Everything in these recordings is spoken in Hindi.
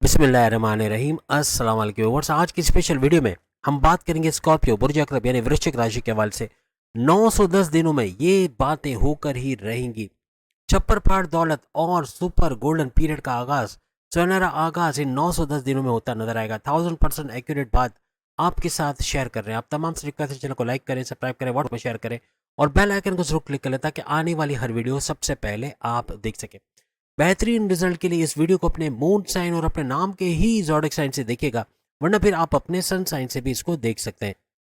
बिस्मिल्लाहिर्रहमानिर्रहीम अस्सलाम वालेकुम व्यूअर्स। आज की स्पेशल वीडियो में हम बात करेंगे स्कॉर्पियो बुर्ज अकरब यानी वृश्चिक राशि के हवाले से 910 दिनों में ये बातें होकर ही रहेंगी। छप्पर फाड़ दौलत और सुपर गोल्डन पीरियड का आगाज, सुनहरा आगाज इन 910 दिनों में होता नजर आएगा। 1000% एक्यूरेट बात आपके साथ शेयर कर रहे हैं। आप तमाम से रिक्वेस्ट है, चैनल को लाइक करें, सब्सक्राइब करें, व्हाट्सएप में शेयर करें और बेल आइकन को जरूर क्लिक करें ताकि आने वाली हर वीडियो सबसे पहले आप देख सकें। बेहतरीन रिजल्ट के लिए इस वीडियो को अपने मून साइन और अपने नाम के ही ज़ोडिक साइन से देखिएगा, वरना फिर आप अपने सन साइन से भी इसको देख सकते हैं।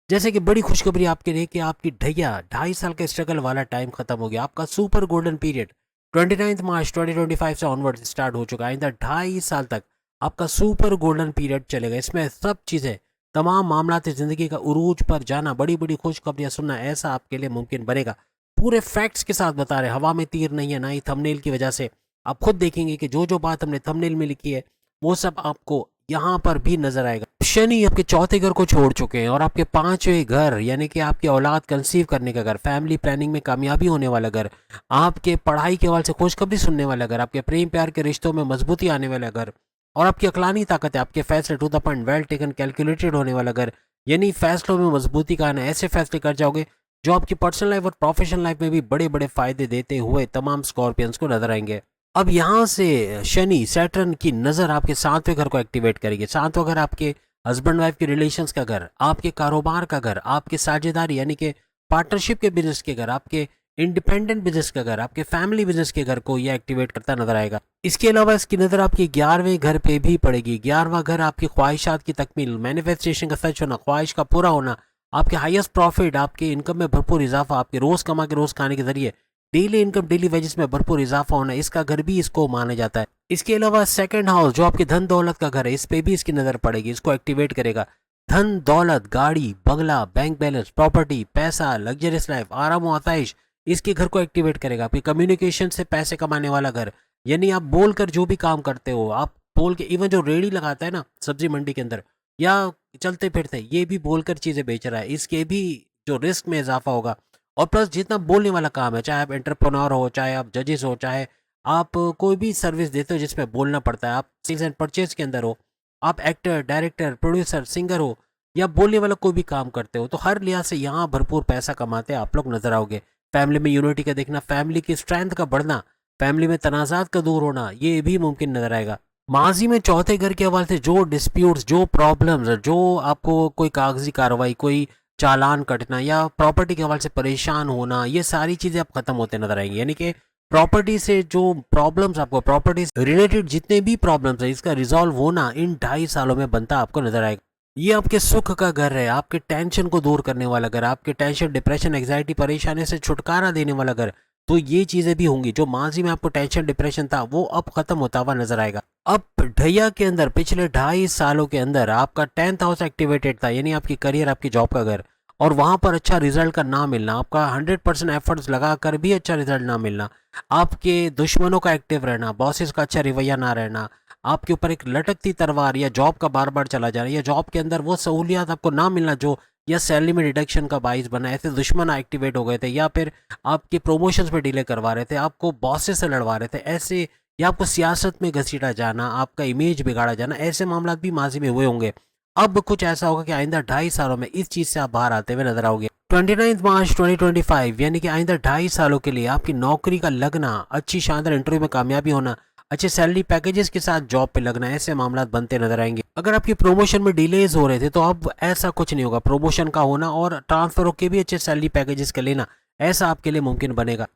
जैसे कि बड़ी खुशखबरी आपके लिए कि आपकी ढैया 2.5 साल का स्ट्रगल वाला टाइम खत्म हो गया। आपका सुपर गोल्डन पीरियड 29 मार्च 2025 से ऑनवर्ड स्टार्ट हो चुका है। आइंदा 2.5 साल तक आपका सुपर गोल्डन पीरियड चलेगा। इसमें सब चीज़ें, तमाम मामला ज़िंदगी का उरूज पर जाना, बड़ी बड़ी खुशखबरियाँ सुनना, ऐसा आपके लिए मुमकिन बनेगा। पूरे फैक्ट्स के साथ बता रहे, हवा में तीर नहीं है, ना ही थंबनेल की वजह से। आप खुद देखेंगे कि जो जो बात हमने थंबनेल में लिखी है वो सब आपको यहाँ पर भी नजर आएगा। शनि आपके चौथे घर को छोड़ चुके हैं और आपके पांचवें घर यानी कि आपकी औलाद कंसीव करने का घर, फैमिली प्लानिंग में कामयाबी होने वाला घर, आपके पढ़ाई के हवाले से खुशखबरी सुनने वाला घर, आपके प्रेम प्यार के रिश्तों में मजबूती आने वाला घर और आपकी अकलानी ताकत है, आपके फैसले to the point, well taken, calculated होने वाला घर, यानी फैसलों में मजबूती का आना। ऐसे फैसले कर जाओगे जो आपकी पर्सनल लाइफ और प्रोफेशनल लाइफ में भी बड़े बड़े फायदे देते हुए तमाम स्कॉर्पियंस को नजर आएंगे। अब यहाँ से शनि सैटर्न की नज़र आपके 7वें घर को एक्टिवेट करेगी। 7वां घर आपके हस्बैंड वाइफ के रिलेशंस का घर, आपके कारोबार का घर, आपके साझेदारी यानी कि पार्टनरशिप के बिजनेस के घर, आपके इंडिपेंडेंट बिजनेस का घर, आपके फैमिली बिजनेस के घर को ये एक्टिवेट करता नजर आएगा। इसके अलावा इसकी नज़र आपके 11वें घर पे भी पड़ेगी। 11वां घर आपकी ख्वाहिशात की तकमील, मैनिफेस्टेशन का सच होना, ख्वाहिश का पूरा होना, आपके हाईएस्ट प्रॉफिट, आपके इनकम में भरपूर इजाफा, आपके रोज कमा के रोज खाने के जरिए डेली इनकम, डेली वेजेस में भरपूर इजाफा होना, इसका घर भी इसको माना जाता है। इसके अलावा सेकंड हाउस जो आपके धन दौलत का घर है, इस पे भी इसकी नजर पड़ेगी, इसको एक्टिवेट करेगा। धन दौलत, गाड़ी, बंगला, बैंक बैलेंस, प्रॉपर्टी, पैसा, लग्जरियस लाइफ, आराम और आताइश, इसके घर को एक्टिवेट करेगा। आपकी कम्युनिकेशन से पैसे कमाने वाला घर, यानी आप बोलकर जो भी काम करते हो, आप बोल के, इवन जो रेडी लगाता है ना सब्जी मंडी के अंदर या चलते फिरते, ये भी बोलकर चीजें बेच रहा है, इसके भी जो रिस्क में इजाफा होगा। और प्लस जितना बोलने वाला काम है, चाहे आप एंटरप्रेन्योर हो, चाहे आप जजेस हो, चाहे आप कोई भी सर्विस देते हो जिसमें बोलना पड़ता है, आप सेल्स एंड परचेज के अंदर हो, आप एक्टर, डायरेक्टर, प्रोड्यूसर, सिंगर हो या बोलने वाला कोई भी काम करते हो, तो हर लिहाज से यहाँ भरपूर पैसा कमाते आप लोग नजर आओगे। फैमिली में यूनिटी का देखना, फैमिली की स्ट्रेंथ का बढ़ना, फैमिली में तनाजात का दूर होना, ये भी मुमकिन नजर आएगा। माजी में चौथे घर के हवाले से जो डिस्प्यूट्स, जो प्रॉब्लम्स, जो आपको कोई कागजी कार्रवाई, कोई चालान कटना या प्रॉपर्टी के हवाले से परेशान होना, ये सारी चीज़ें अब खत्म होते नजर आएंगी। यानी कि प्रॉपर्टी से जो प्रॉब्लम्स, आपको प्रॉपर्टी रिलेटेड जितने भी प्रॉब्लम्स है, इसका रिजॉल्व होना इन 2.5 सालों में बनता आपको नजर आएगा। ये आपके सुख का घर है, आपके टेंशन को दूर करने वाला घर, आपके टेंशन, डिप्रेशन, एग्जाइटी, परेशानी से छुटकारा देने वाला घर। तो ये चीजें भी होंगी। जो माजी में आपको टेंशन, डिप्रेशन था, वो अब खत्म होता हुआ नजर आएगा। अब ढैया के अंदर पिछले 2.5 सालों के अंदर आपका 10th हाउस एक्टिवेटेड था, यानी आपकी करियर, आपकी जॉब का घर, और वहां पर अच्छा रिजल्ट का ना मिलना, आपका 100% एफर्ट्स लगा कर भी अच्छा रिजल्ट ना मिलना, आपके दुश्मनों का एक्टिव रहना, बॉसेस का अच्छा रवैया ना रहना, आपके ऊपर एक लटकती तलवार या जॉब का बार बार चला जाना, या जॉब के अंदर वो सहूलियात आपको ना मिलना जो, या सैलरी में डिडक्शन का बाइस बना, ऐसे दुश्मन एक्टिवेट हो गए थे, या फिर आपके प्रमोशंस पे डिले करवा रहे थे, आपको बॉसेस से लड़वा रहे थे, ऐसे, या आपको सियासत में घसीटा जाना, आपका इमेज बिगाड़ा जाना, ऐसे मामला भी माजी में हुए होंगे। अब कुछ ऐसा होगा कि आइंदा 2.5 सालों में इस चीज से आप बाहर आते हुए नजर आओगे। 29 मार्च 2025 यानी कि आइंदा 2.5 सालों के लिए आपकी नौकरी का लगना, अच्छी शानदार इंटरव्यू में कामयाबी होना, अच्छे सैलरी पैकेजेस के साथ जॉब पे लगना, ऐसे मामला बनते नजर आएंगे। अगर आपकी प्रमोशन में डिलेज हो रहे थे तो अब ऐसा कुछ नहीं होगा। प्रमोशन का होना और ट्रांसफर होकर भी अच्छे सैलरी पैकेजेस का लेना, ऐसा आपके लिए मुमकिन बनेगा।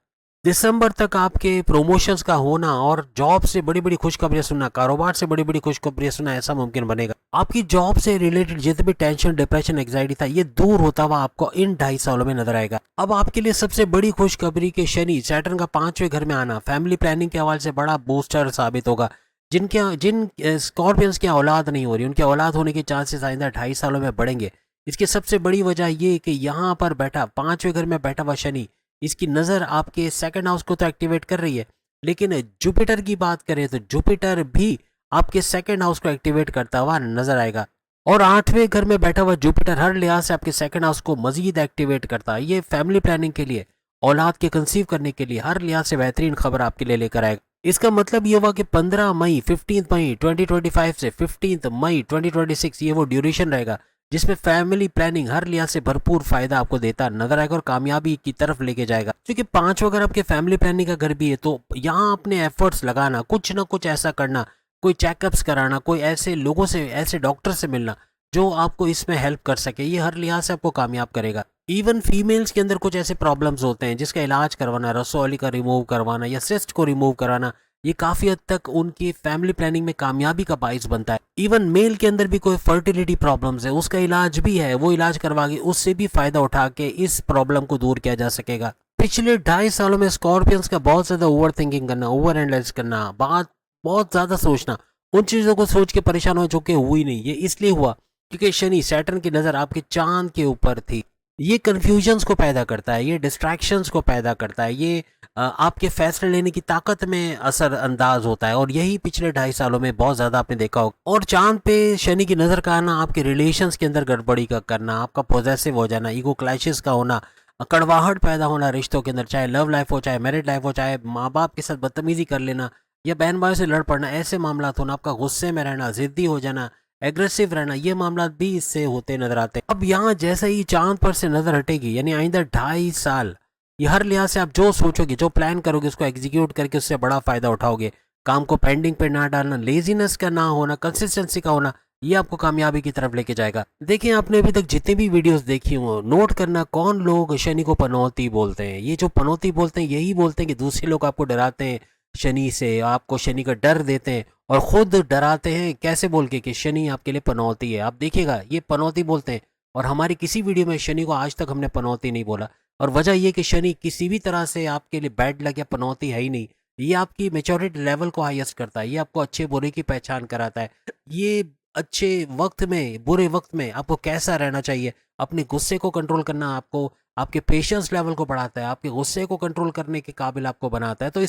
दिसंबर तक आपके प्रमोशंस का होना और जॉब से बड़ी बड़ी खुशखबरियां सुनना, कारोबार से बड़ी बड़ी खुशखबरियां सुनना, ऐसा मुमकिन बनेगा। आपकी जॉब से रिलेटेड जितने भी टेंशन, डिप्रेशन, एग्जाइटी था, ये दूर होता हुआ आपको इन 2.5 सालों में नजर आएगा। अब आपके लिए सबसे बड़ी खुशखबरी के शनि सैटर्न का 5वें घर में आना फैमिली प्लानिंग के हवाले से बड़ा बूस्टर साबित होगा। जिन स्कॉर्पियंस की औलाद नहीं हो रही, उनके औलाद होने के चांसेस आइंदा 2.5 सालों में बढ़ेंगे। इसकी सबसे बड़ी वजह ये कि यहाँ पर बैठा 5वें घर में बैठा हुआ शनि, इसकी नज़र आपके सेकंड हाउस को तो एक्टिवेट कर रही है, लेकिन जुपिटर की बात करें तो जुपिटर भी आपके सेकंड हाउस को एक्टिवेट करता हुआ नजर आएगा। और 8वें घर में बैठा हुआ जुपिटर हर लिहाज से आपके सेकंड हाउस को मजीद एक्टिवेट करता है। ये फैमिली प्लानिंग के लिए, औलाद के कंसीव करने के लिए हर लिहाज से बेहतरीन खबर आपके लिए लेकर आएगा। इसका मतलब ये हुआ कि 15 मई 15 मई 2025 से 15 मई 2026 ये वो ड्यूरेशन रहेगा जिसमें फैमिली प्लानिंग हर लिहाज से भरपूर फायदा आपको देता नजर आएगा और कामयाबी की तरफ लेके जाएगा। क्योंकि 5 अगर आपके फैमिली प्लानिंग का घर भी है तो यहाँ अपने एफर्ट्स लगाना, कुछ ना कुछ ऐसा करना, कोई चेकअप्स कराना, कोई ऐसे लोगों से, ऐसे डॉक्टर से मिलना जो आपको इसमें हेल्प कर सके, ये हर लिहाज से आपको कामयाब करेगा। इवन फीमेल्स के अंदर कुछ ऐसे प्रॉब्लम्स होते हैं जिसका इलाज करवाना, रसौली का रिमूव करवाना या सिस्ट को रिमूव कराना, ये काफ़ी हद तक उनकी फैमिली प्लानिंग में कामयाबी का बाइस बनता है। इवन मेल के अंदर भी कोई फर्टिलिटी प्रॉब्लम्स है, उसका इलाज भी है, वो इलाज करवा के उससे भी फायदा उठा के इस प्रॉब्लम को दूर किया जा सकेगा। पिछले 2.5 सालों में स्कॉर्पियंस का बहुत ज़्यादा ओवर थिंकिंग करना, ओवर एनालाइज करना, बात बहुत ज़्यादा सोचना, उन चीज़ों को सोच के परेशान हो जो कि हुई नहीं। ये इसलिए हुआ क्योंकि शनि, सैटर्न की नज़र आपके चांद के ऊपर थी। ये कन्फ्यूजन्स को पैदा करता है, ये डिस्ट्रैक्शंस को पैदा करता है, ये आपके फैसले लेने की ताकत में असर अंदाज होता है और यही पिछले 2.5 सालों में बहुत ज़्यादा आपने देखा होगा। और चांद पे शनि की नज़र का आना, आपके रिलेशंस के अंदर गड़बड़ी का करना, आपका पॉजेसिव हो जाना, ईगो क्लैशेस का होना, कड़वाहट पैदा होना रिश्तों के अंदर, चाहे लव लाइफ हो, चाहे मैरिड लाइफ हो, चाहे माँ बाप के साथ बदतमीजी कर लेना या बहन भाई से लड़ पड़ना, ऐसे मामला होना, आपका गुस्से में रहना, ज़िद्दी हो जाना, एग्रेसिव रहना, ये मामला भी इससे होते नजर आते हैं। अब यहाँ जैसे ही चांद पर से नजर हटेगी यानी आइंदा 2.5 साल ये हर लिहाज से आप जो सोचोगे, जो प्लान करोगे, उसको एग्जीक्यूट करके उससे बड़ा फायदा उठाओगे। काम को पेंडिंग पे ना डालना, लेजीनेस का ना होना, कंसिस्टेंसी का होना, ये आपको कामयाबी की तरफ लेके जाएगा। देखिए, आपने अभी तक जितनी भी वीडियोस देखी हो, नोट करना कौन लोग शनि को पनौती बोलते हैं। ये जो पनौती बोलते हैं यही बोलते हैं कि दूसरे लोग आपको डराते हैं शनि से, आपको शनि का डर देते हैं और खुद डराते हैं कैसे बोल के कि शनि आपके लिए पनौती है। आप देखिएगा ये पनौती बोलते हैं और हमारी किसी वीडियो में शनि को आज तक हमने पनौती नहीं बोला। और वजह यह कि शनि किसी भी तरह से आपके लिए बैड लग या पनौती है ही नहीं। ये आपकी मेच्योरिटी लेवल को हाईएस्ट करता है, ये आपको अच्छे बुरे की पहचान कराता है, ये अच्छे वक्त में बुरे वक्त में आपको कैसा रहना चाहिए, अपने गुस्से को कंट्रोल करना आपको, आपके पेशेंस लेवल को बढ़ाता है, आपके गुस्से को कंट्रोल करने के काबिल आपको बनाता है। तो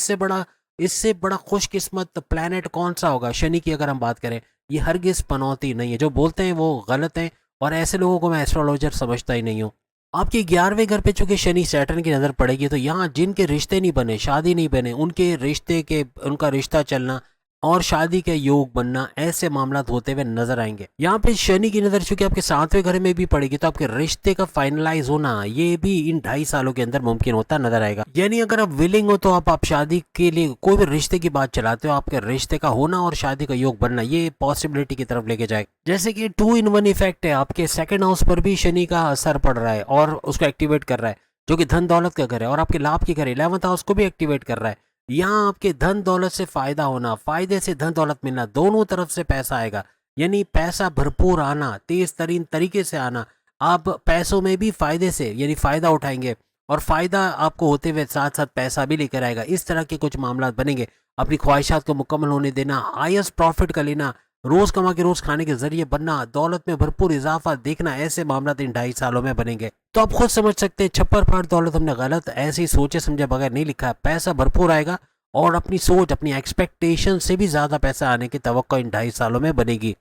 इससे बड़ा खुशकिस्मत प्लैनेट कौन सा होगा। शनि की अगर हम बात करें, ये हरगिज पनौती नहीं है। जो बोलते हैं वो गलत है और ऐसे लोगों को मैं एस्ट्रोलॉजर समझता ही नहीं हूँ। आपके 11वें घर पे चूंकि शनि सैटर्न की नज़र पड़ेगी तो यहाँ जिनके रिश्ते नहीं बने, शादी नहीं बने, उनका रिश्ता चलना और शादी के योग बनना, ऐसे मामला होते हुए नजर आएंगे। यहाँ पे शनि की नज़र चूंकि आपके 7वें घर में भी पड़ेगी तो आपके रिश्ते का फाइनलाइज होना ये भी इन 2.5 सालों के अंदर मुमकिन होता नजर आएगा। यानी अगर आप विलिंग हो तो आप शादी के लिए कोई भी रिश्ते की बात चलाते हो, आपके रिश्ते का होना और शादी का योग बनना ये पॉसिबिलिटी की तरफ लेके जाएगा। जैसे कि 2 in 1 इफेक्ट है, आपके सेकंड हाउस पर भी शनि का असर पड़ रहा है और उसको एक्टिवेट कर रहा है, जो कि धन दौलत का घर है, और आपके लाभ के घर 11th हाउस को भी एक्टिवेट कर रहा है। यहाँ आपके धन दौलत से फायदा होना, फायदे से धन दौलत मिलना, दोनों तरफ से पैसा आएगा। यानी पैसा भरपूर आना, तेज तरीन तरीके से आना। आप पैसों में भी फायदे से यानी फायदा उठाएंगे और फायदा आपको होते हुए साथ साथ पैसा भी लेकर आएगा। इस तरह के कुछ मामला बनेंगे। अपनी ख्वाहिशात को मुकम्मल होने देना, हाईएस्ट प्रॉफिट का लेना, रोज कमा के रोज खाने के जरिए बनना, दौलत में भरपूर इजाफा देखना, ऐसे मामला इन 2.5 सालों में बनेंगे। तो आप खुद समझ सकते हैं, छप्पर फाड़ दौलत हमने गलत ऐसे ही सोचे समझे बगैर नहीं लिखा है। पैसा भरपूर आएगा और अपनी सोच, अपनी एक्सपेक्टेशन से भी ज्यादा पैसा आने की तवक्को इन 2.5 सालों में बनेगी।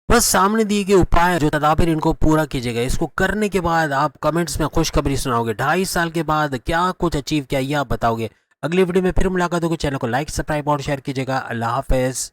बस सामने दिए गए उपाय जो तदाबीर इनको पूरा कीजिएगा। इसको करने के बाद आप कमेंट्स में खुशखबरी सुनाओगे। 2.5 साल के बाद क्या कुछ अचीव किया ये आप बताओगे। अगली वीडियो में फिर मुलाकात होगी। चैनल को लाइक, सब्सक्राइब और शेयर कीजिएगा। अल्लाह हाफिज।